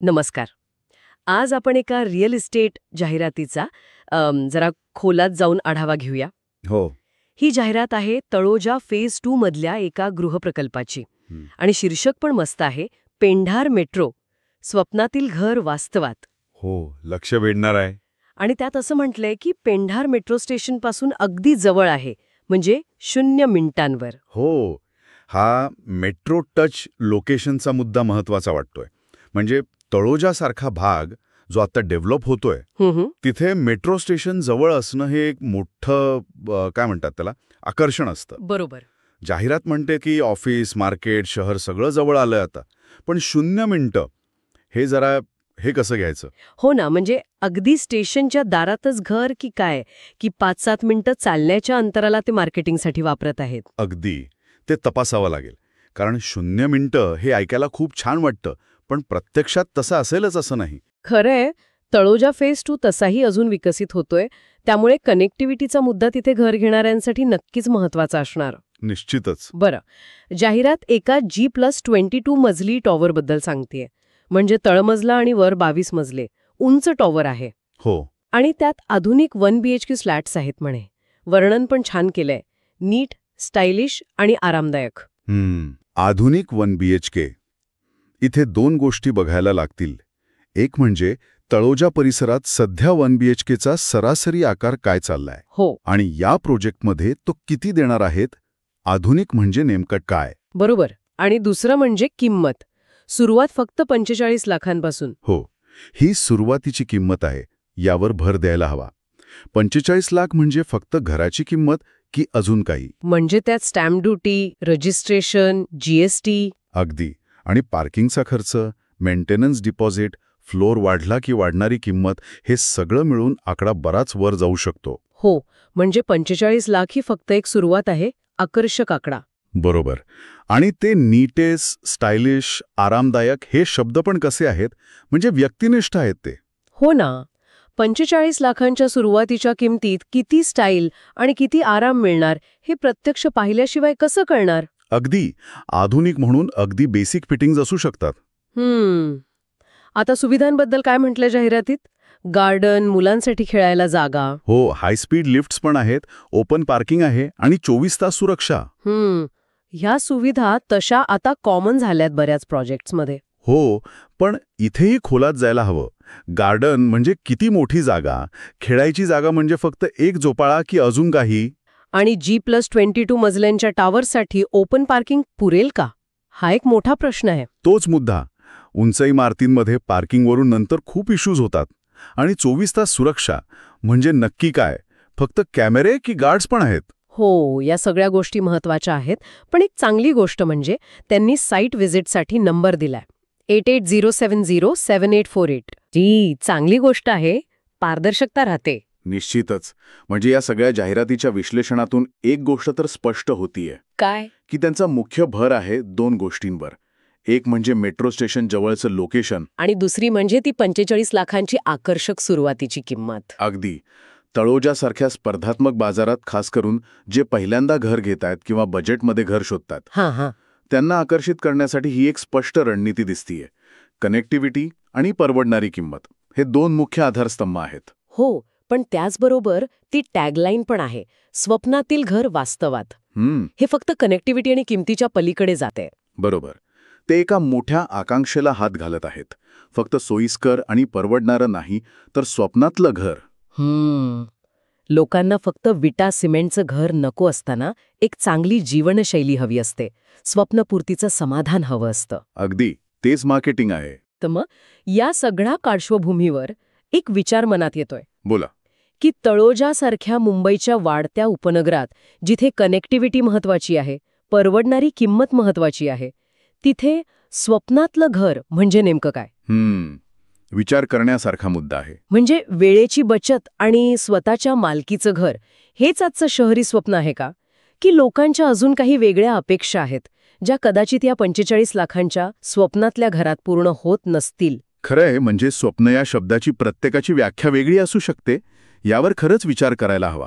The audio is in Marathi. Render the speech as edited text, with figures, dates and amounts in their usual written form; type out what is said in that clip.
नमस्कार. आज आपण एका रिअल इस्टेट जाहिरातीचा जरा खोलात जाऊन आढावा घेऊया. हो. ही जाहिरात आहे तळोजा फेज 2 मधल्या एका गृहप्रकल्पाची. आणि शीर्षक पण मस्त आहे, पेंढार मेट्रो, स्वप्नातील घर वास्तवात. हो, लक्ष वेधणार आहे. आणि त्यात असं म्हटलंय की पेंढार मेट्रो स्टेशनपासून अगदी जवळ आहे, म्हणजे 0 मिनिटांवर. हो, हा मेट्रो टच लोकेशनचा मुद्दा महत्वाचा वाटतोय. म्हणजे तळोजासारखा भाग जो आता डेव्हलप होतोय, तिथे मेट्रो स्टेशन जवळ असणं हे एक मोठं काय म्हणतात त्याला, आकर्षण असतं. बरोबर. जाहिरात म्हणते की ऑफिस, मार्केट, शहर सगळं जवळ आलंय आता. पण 0 मिनिटं हे कसं घ्यायचं? हो ना, म्हणजे अगदी स्टेशनच्या दारातच घर की काय, की 5-7 मिनिटं चालण्याच्या अंतराला ते मार्केटिंगसाठी वापरत आहेत. अगदी ते तपासावं लागेल. कारण 0 मिनिटं हे ऐकायला खूप छान वाटतं, पण प्रत्यक्षात तसं असेलच असं नाही. खरंय, तळोजा फेज 2 तसाही अजून विकसित होतोय, त्यामुळे कनेक्टिव्हिटीचा मुद्दा तिथे घर घेणाऱ्यांसाठी नक्कीच महत्वाचा असणार. निश्चितच. बरं, जाहिरात एका G+22 मजली टॉवरबद्दल सांगतेय. म्हणजे तळमजला आणि वर 22 मजले उंच टॉवर आहे. हो. आणि त्यात आधुनिक 1 BHK फ्लॅट्स आहेत म्हणे. वर्णन पण छान केलंय, नीट, स्टायलिश आणि आरामदायक. आधुनिक 1 BHK. इथे 2 गोष्टी बघायला लागतील. एक म्हणजे तळोजा परिसरात सध्या 1 BHKचा सरासरी आकार काय चाललाय. हो. आणि या प्रोजेक्टमध्ये तो किती देणार आहेत. आधुनिक म्हणजे नेमकं काय. बरोबर. आणि दुसरं म्हणजे किंमत. सुरुवात फक्त 45 लाखांपासून. हो, ही सुरुवातीची किंमत आहे, यावर भर द्यायला हवा. 45 लाख म्हणजे फक्त घराची किंमत की अजून काही? म्हणजे त्यात स्टॅम्प ड्युटी, रजिस्ट्रेशन, GST. अगदी. आणि पार्किंगचा खर्च, मेंटेनन्स डिपॉझिट, फ्लोर वाढला की वाढणारी किंमत, हे सगळं मिळून आकडा बराच वर जाऊ शकतो. हो, म्हणजे 45 लाख ही फक्त एक सुरुवात आहे, आकर्षक आकडा. बरोबर. आणि ते नीटेस्ट, स्टायलिश, आरामदायक हे शब्द पण कसे आहेत, म्हणजे व्यक्तिनिष्ठ आहेत ते. हो ना. 45 लाखांच्या सुरुवातीच्या किमतीत किती स्टाईल आणि किती आराम मिळणार हे प्रत्यक्ष पाहिल्याशिवाय कसं कळणार? अगदी. आधुनिक म्हणून अगदी बेसिक फिटिंग्ज असू शकतात. आता सुविधांबद्दल काय म्हटलं जाहिरातीत? गार्डन, मुलांसाठी खेळायला जागा. हो, हाय स्पीड लिफ्ट्स पण आहेत, ओपन पार्किंग आहे आणि 24 तास सुरक्षा. ह्या सुविधा तशा आता कॉमन झाल्यात बऱ्याच प्रोजेक्ट्समध्ये. हो, पण इथेही खोलात जायला हवं. गार्डन म्हणजे किती मोठी जागा, खेळायची जागा म्हणजे फक्त एक झोपाळा की अजून काही? आणि G+22 मजल्यांच्या टावरसाठी ओपन पार्किंग पुरेल का? हा एक मोठा प्रश्न आहे. तोच मुद्दा. उंच इमारतींमध्ये पार्किंगवरून नंतर खूप इश्यूज होतात. आणि 24 तास सुरक्षा म्हणजे नक्की काय? फक्त कॅमेरे की गार्ड्स पण आहेत? हो, या सगळ्या गोष्टी महत्वाच्या आहेत. पण एक चांगली गोष्ट म्हणजे त्यांनी साईट व्हिजिटसाठी नंबर दिलाय, 8807078848. जी चांगली गोष्ट आहे, पारदर्शकता राहते. निश्चितच. म्हणजे या सगळ्या जाहिरातीच्या विश्लेषणातून एक गोष्ट तर स्पष्ट होतीये. काय? की त्यांचा मुख्य भर आहे 2 गोष्टींवर. एक म्हणजे मेट्रो स्टेशन जवळचं लोकेशन, आणि दुसरी म्हणजे ती 45 लाखांची आकर्षक सुरुवातीची किंमत. अगदी. तळोजासारख्या स्पर्धात्मक बाजारात खास करून जे पहिल्यांदा घर घेत आहेत किंवा बजेटमध्ये घर शोधतात, त्यांना आकर्षित करण्यासाठी ही एक स्पष्ट रणनीती दिसतीये. कनेक्टिव्हिटी आणि परवडणारी किंमत हे 2 मुख्य आधारस्तंभ आहेत. हो, पण त्याचबरोबर ती टॅगलाईन पण आहे, स्वप्नातील घर वास्तवात. हे फक्त कनेक्टिव्हिटी आणि किमतीच्या पलीकडे जाते. बरोबर. ते एका मोठ्या आकांक्षेला हात घालत आहेत. फक्त सोयीस्कर आणि परवडणारं नाही, तर स्वप्नातलं घर. लोकांना फक्त विटा सिमेंटचं घर नको असताना एक चांगली जीवनशैली हवी असते, स्वप्नपूर्तीचं समाधान हवं असतं. अगदी तेच मार्केटिंग आहे. तर मग या सगळ्या पार्श्वभूमीवर एक विचार मनात येतोय. बोला. की तळोजासारख्या मुंबईच्या वाढत्या उपनगरात जिथे कनेक्टिव्हिटी महत्वाची आहे, परवडणारी किंमत महत्वाची आहे, तिथे स्वप्नातलं घर म्हणजे नेमकं काय? विचार करण्यासारखा मुद्दा आहे. म्हणजे वेळेची बचत आणि स्वतःच्या मालकीचं घर हेच आजचं शहरी स्वप्न आहे का? की लोकांच्या अजून काही वेगळ्या अपेक्षा आहेत, ज्या कदाचित या 45 लाखांच्या स्वप्नातल्या घरात पूर्ण होत नसतील? खरंय, म्हणजे स्वप्न या शब्दाची प्रत्येकाची व्याख्या वेगळी असू शकते. यावर खरंच विचार करायला हवा.